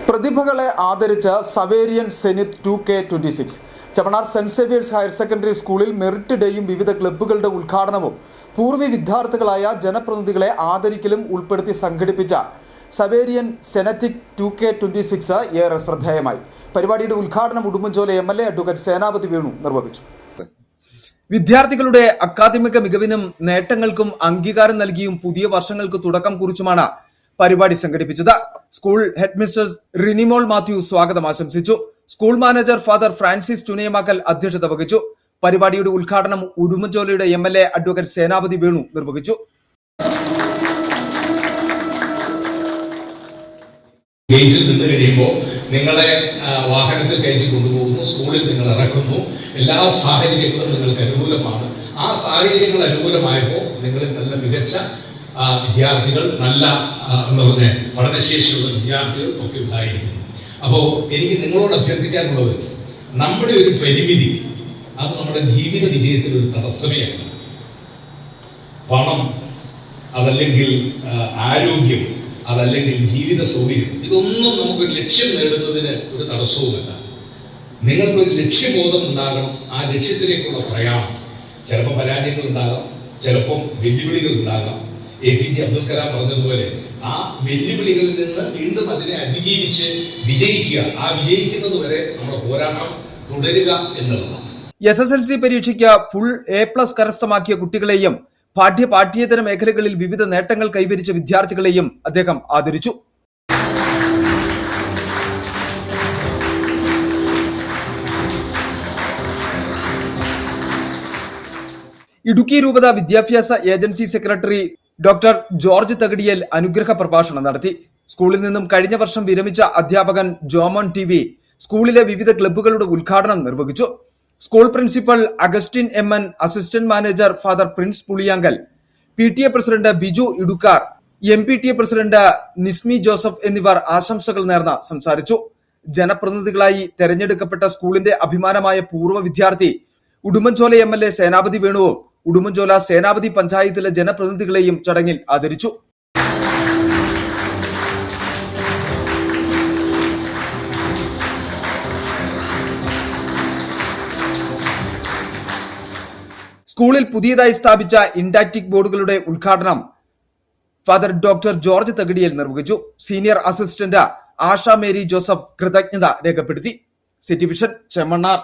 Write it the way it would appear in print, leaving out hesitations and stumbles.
പ്രതിഭകളെ ആദരിച്ച Xaverian Zenith 2K26 Chemmannar saint Xavier's higher secondary സ്കൂളിൽ മെറിറ്റ് ഡേയും വിവിധ ക്ലബ്ബുകളുടെ ഉദ്ഘാടനവും പൂർവ്വ വിദ്യാർത്ഥികളായ ജനപ്രതിനിധികളെ ആദരിക്കലും ഉൾപ്പെടുത്തി സംഘടിപ്പിച്ച സവേരിയൻ സെനറ്റിക് 2K26 ഏറെ ശ്രദ്ധേയമായി. പരിപാടിയുടെ ഉദ്ഘാടനം ഉടുമ്പൻചോല MLA അഡ്വക്കേറ്റ് സേനാപതി വേണു നിർവഹിച്ചു. വിദ്യാർത്ഥികളുടെ അക്കാദമിക മികവിനും നേട്ടങ്ങൾക്കും അംഗീകാരം നൽകിയും പുതിയ വർഷങ്ങൾക്ക് തുടക്കം കുറിച്ചുമാണ് പരിപാടി സംഘടിപ്പിച്ചത്. സ്കൂൾ ഹെഡ് മിസ്റ്റർ റിനിമോൾ മാത്യു സ്വാഗതം ആശംസിച്ചു. സ്കൂൾ മാനേജർ ഫാദർ ഫ്രാൻസിസ് ചുനയമാക്കൽ അധ്യക്ഷത വഹിച്ചു. പരിപാടിയുടെ ഉദ്ഘാടനം ഉടുമ്പൻചോലയുടെ MLA അഡ്വക്കേറ്റ് സേനാപതി വേണു നിർവഹിച്ചു. ഗേറ്റിൽ നിന്ന് കഴിയുമ്പോൾ നിങ്ങളെ വാഹനത്തിൽ കയറ്റി കൊണ്ടുപോകുന്നു, സ്കൂളിൽ നിങ്ങൾ ഇറക്കുന്നു, എല്ലാ സാഹചര്യങ്ങളും നിങ്ങൾക്ക് അനുകൂലമാണ്. ആ സാഹചര്യങ്ങൾ അനുകൂലമായപ്പോൾ നിങ്ങളിൽ നല്ല മികച്ച വിദ്യാർത്ഥികൾ, നല്ല എന്താ പറയുക പഠനശേഷിയുള്ള വിദ്യാർത്ഥികൾ ഒക്കെ ഉണ്ടായിരിക്കുന്നു. അപ്പോൾ എനിക്ക് നിങ്ങളോട് അഭ്യർത്ഥിക്കാനുള്ളത്, നമ്മുടെ ഒരു പരിമിതി അത് നമ്മുടെ ജീവിത വിജയത്തിന് ഒരു തടസ്സമേ അല്ല. പണം, അതല്ലെങ്കിൽ ആരോഗ്യം, അതല്ലെങ്കിൽ ജീവിത സൗകര്യം, ഇതൊന്നും നമുക്കൊരു ലക്ഷ്യം നേടുന്നതിന് ഒരു തടസ്സവുമല്ല. നിങ്ങൾക്കൊരു ലക്ഷ്യബോധം ഉണ്ടാകണം. ആ ലക്ഷ്യത്തിലേക്കുള്ള പ്രയാണം, ചിലപ്പോൾ പരാജയങ്ങൾ ഉണ്ടാകാം, ചിലപ്പം വെല്ലുവിളികൾ ഉണ്ടാകാം. APJ അബ്ദുൽ കലാം പറഞ്ഞതുപോലെ ആ വെല്ലുവിളികളിൽ നിന്ന് വീണ്ടും അതിനെ അതിജീവിച്ച് വിജയിക്കുക. ആ വിജയിക്കുന്നത് വരെ നമ്മുടെ പോരാട്ടം തുടരുക എന്നുള്ളതാണ്. SSLC പരീക്ഷയ്ക്ക് ഫുൾ A+ കരസ്ഥമാക്കിയ കുട്ടികളെയും പാഠ്യേതര മേഖലകളിൽ വിവിധ നേട്ടങ്ങൾ കൈവരിച്ച വിദ്യാർത്ഥികളെയും അദ്ദേഹം ആദരിച്ചു. ഇടുക്കി രൂപത വിദ്യാഭ്യാസ agency secretary doctor George Thakadiyel അനുഗ്രഹ പ്രഭാഷണം നടത്തി. സ്കൂളിൽ നിന്നും കഴിഞ്ഞ വർഷം വിരമിച്ച അധ്യാപകൻ ജോമോൻ TV സ്കൂളിലെ വിവിധ ക്ലബ്ബുകളുടെ ഉദ്ഘാടനം നിർവഹിച്ചു. School principal Augustine MN, assistant manager father Prince Puliyankal, PTA president Biju Idukkar, MPTA president Nismi Joseph എന്നിവർ ആശംസകൾ നേർന്ന് സംസാരിച്ചു. ജനപ്രതിനിധികളായി തെരഞ്ഞെടുക്കപ്പെട്ട സ്കൂളിന്റെ അഭിമാനമായ പൂർവ്വ വിദ്യാർത്ഥി ഉടുമ്പൻചോല MLA സേനാപതി വേണുവും ഉടുമ്പൻചോല സേനാപതി പഞ്ചായത്തിലെ ജനപ്രതിനിധികളെയും ചടങ്ങിൽ ആദരിച്ചു. സ്കൂളിൽ പുതിയതായി സ്ഥാപിച്ച ഇൻഡാക്റ്റിക് ബോർഡുകളുടെ ഉദ്ഘാടനം ഫാദർ ഡോക്ടർ ജോർജ് തകടിയേൽ നിർവഹിച്ചു. Senior assistant Asha Mary Joseph കൃതജ്ഞത രേഖപ്പെടുത്തി. City vision Chemmannar.